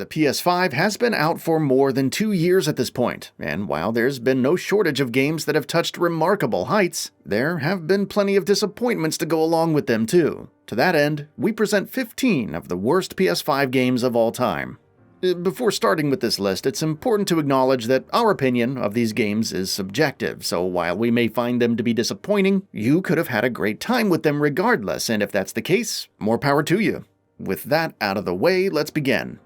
The PS5 has been out for more than 2 years at this point, and while there's been no shortage of games that have touched remarkable heights, there have been plenty of disappointments to go along with them too. To that end, we present 15 of the worst PS5 games of all time. Before starting with this list, it's important to acknowledge that our opinion of these games is subjective, so while we may find them to be disappointing, you could have had a great time with them regardless, and if that's the case, more power to you. With that out of the way, let's begin.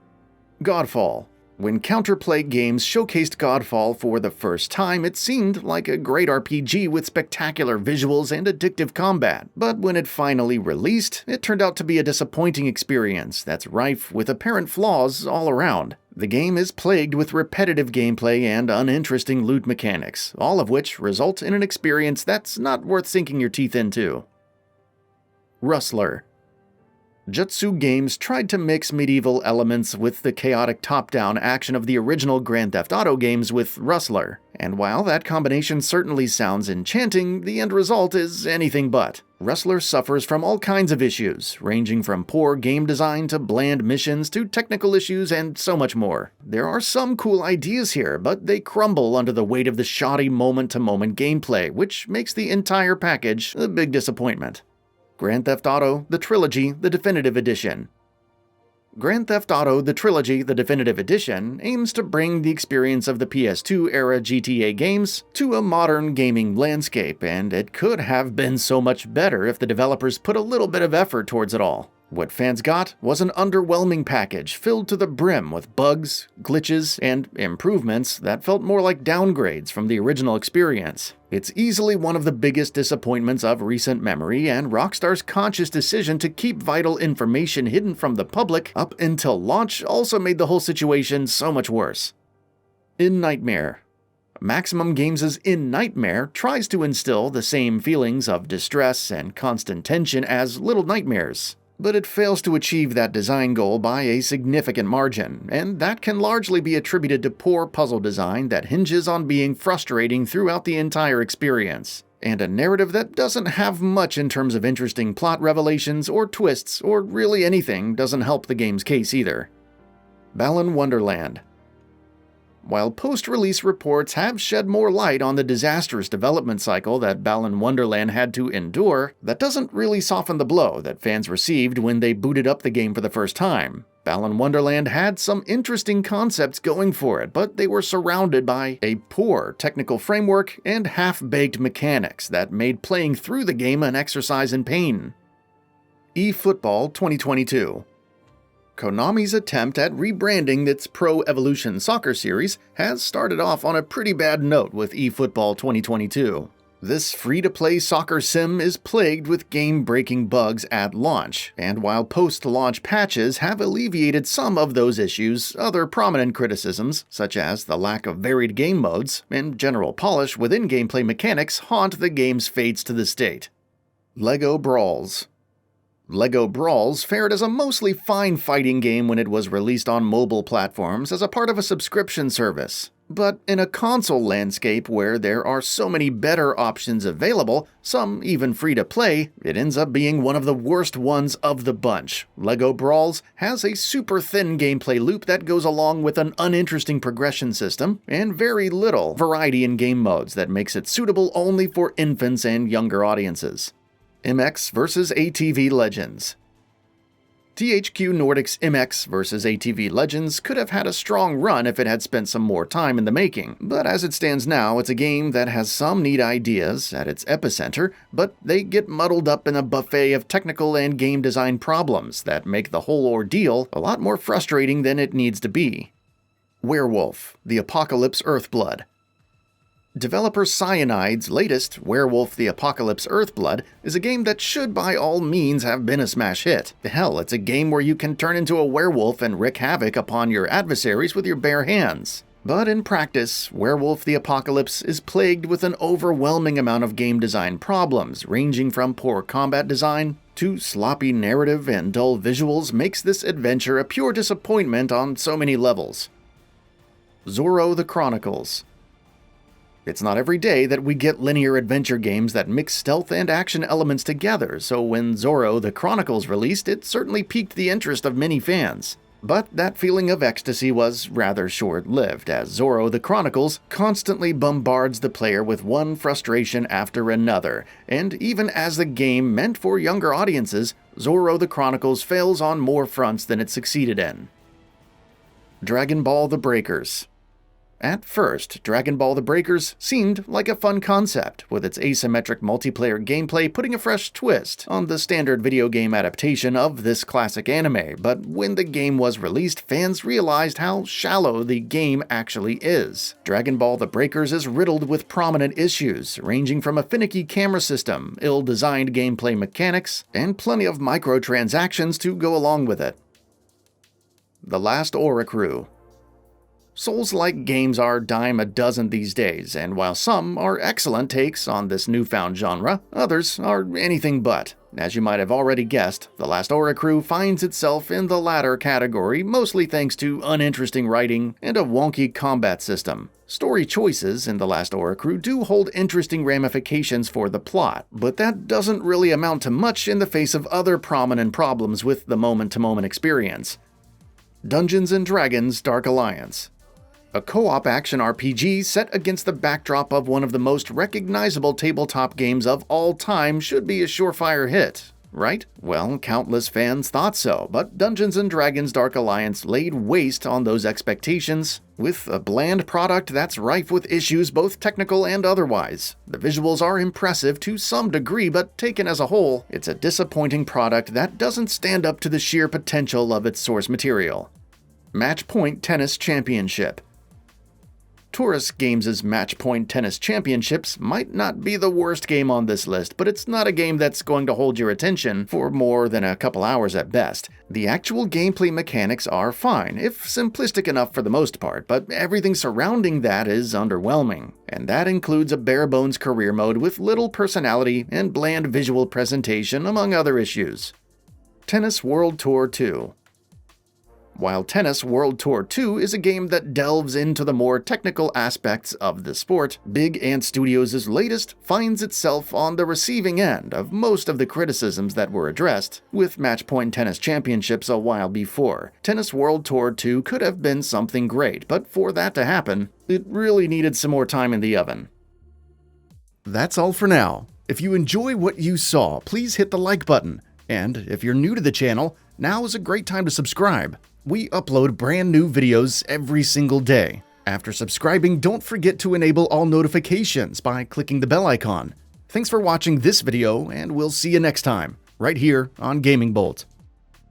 Godfall. When Counterplay Games showcased Godfall for the first time, it seemed like a great RPG with spectacular visuals and addictive combat. But when it finally released, it turned out to be a disappointing experience that's rife with apparent flaws all around. The game is plagued with repetitive gameplay and uninteresting loot mechanics, all of which result in an experience that's not worth sinking your teeth into. Rustler. Jutsu Games tried to mix medieval elements with the chaotic top-down action of the original Grand Theft Auto games with Rustler, and while that combination certainly sounds enchanting, the end result is anything but. Rustler suffers from all kinds of issues, ranging from poor game design to bland missions to technical issues and so much more. There are some cool ideas here, but they crumble under the weight of the shoddy moment-to-moment gameplay, which makes the entire package a big disappointment. Grand Theft Auto: The Trilogy, the Definitive Edition. Grand Theft Auto: The Trilogy, the Definitive Edition aims to bring the experience of the PS2-era GTA games to a modern gaming landscape, and it could have been so much better if the developers put a little bit of effort towards it all. What fans got was an underwhelming package filled to the brim with bugs, glitches, and improvements that felt more like downgrades from the original experience. It's easily one of the biggest disappointments of recent memory, and Rockstar's conscious decision to keep vital information hidden from the public up until launch also made the whole situation so much worse. In Nightmare. Maximum Games' In Nightmare tries to instill the same feelings of distress and constant tension as Little Nightmares, but it fails to achieve that design goal by a significant margin, and that can largely be attributed to poor puzzle design that hinges on being frustrating throughout the entire experience, and a narrative that doesn't have much in terms of interesting plot revelations or twists, or really anything doesn't help the game's case either. Ballon Wonderland. While post-release reports have shed more light on the disastrous development cycle that Ballon Wonderland had to endure, that doesn't really soften the blow that fans received when they booted up the game for the first time. Ballon Wonderland had some interesting concepts going for it, but they were surrounded by a poor technical framework and half-baked mechanics that made playing through the game an exercise in pain. EFootball 2022. Konami's attempt at rebranding its Pro Evolution Soccer series has started off on a pretty bad note with eFootball 2022. This free-to-play soccer sim is plagued with game-breaking bugs at launch, and while post-launch patches have alleviated some of those issues, other prominent criticisms, such as the lack of varied game modes and general polish within gameplay mechanics, haunt the game's fates to this date. LEGO Brawls. LEGO Brawls fared as a mostly fine fighting game when it was released on mobile platforms as a part of a subscription service. But in a console landscape where there are so many better options available, some even free to play, it ends up being one of the worst ones of the bunch. LEGO Brawls has a super thin gameplay loop that goes along with an uninteresting progression system, and very little variety in game modes that makes it suitable only for infants and younger audiences. MX vs ATV Legends. THQ Nordic's MX vs ATV Legends could have had a strong run if it had spent some more time in the making, but as it stands now, it's a game that has some neat ideas at its epicenter, but they get muddled up in a buffet of technical and game design problems that make the whole ordeal a lot more frustrating than it needs to be. Werewolf: The Apocalypse Earthblood. Developer Cyanide's latest, Werewolf: The Apocalypse Earthblood, is a game that should by all means have been a smash hit. Hell, it's a game where you can turn into a werewolf and wreak havoc upon your adversaries with your bare hands. But in practice, Werewolf: The Apocalypse is plagued with an overwhelming amount of game design problems, ranging from poor combat design to sloppy narrative and dull visuals makes this adventure a pure disappointment on so many levels. Zorro The Chronicles. It's not every day that we get linear adventure games that mix stealth and action elements together, so when Zorro The Chronicles released, it certainly piqued the interest of many fans. But that feeling of ecstasy was rather short-lived, as Zorro The Chronicles constantly bombards the player with one frustration after another, and even as a game meant for younger audiences, Zorro The Chronicles fails on more fronts than it succeeded in. Dragon Ball: The Breakers. At first, Dragon Ball: The Breakers seemed like a fun concept, with its asymmetric multiplayer gameplay putting a fresh twist on the standard video game adaptation of this classic anime, but when the game was released, fans realized how shallow the game actually is. Dragon Ball: The Breakers is riddled with prominent issues, ranging from a finicky camera system, ill-designed gameplay mechanics, and plenty of microtransactions to go along with it. The Last Oricru. Souls-like games are dime a dozen these days, and while some are excellent takes on this newfound genre, others are anything but. As you might have already guessed, The Last Oricru finds itself in the latter category, mostly thanks to uninteresting writing and a wonky combat system. Story choices in The Last Oricru do hold interesting ramifications for the plot, but that doesn't really amount to much in the face of other prominent problems with the moment-to-moment experience. Dungeons & Dragons: Dark Alliance. A co-op action RPG set against the backdrop of one of the most recognizable tabletop games of all time should be a surefire hit, right? Well, countless fans thought so, but Dungeons & Dragons: Dark Alliance laid waste on those expectations with a bland product that's rife with issues both technical and otherwise. The visuals are impressive to some degree, but taken as a whole, it's a disappointing product that doesn't stand up to the sheer potential of its source material. Match Point Tennis Championship. Taurus Games' Match Point Tennis Championships might not be the worst game on this list, but it's not a game that's going to hold your attention for more than a couple hours at best. The actual gameplay mechanics are fine, if simplistic enough for the most part, but everything surrounding that is underwhelming. And that includes a bare-bones career mode with little personality and bland visual presentation, among other issues. Tennis World Tour 2. While Tennis World Tour 2 is a game that delves into the more technical aspects of the sport, Big Ant Studios' latest finds itself on the receiving end of most of the criticisms that were addressed with Match Point Tennis Championships a while before. Tennis World Tour 2 could have been something great, but for that to happen, it really needed some more time in the oven. That's all for now. If you enjoy what you saw, please hit the like button. And if you're new to the channel, now is a great time to subscribe. We upload brand new videos every single day. After subscribing, don't forget to enable all notifications by clicking the bell icon. Thanks for watching this video, and we'll see you next time, right here on Gaming Bolt.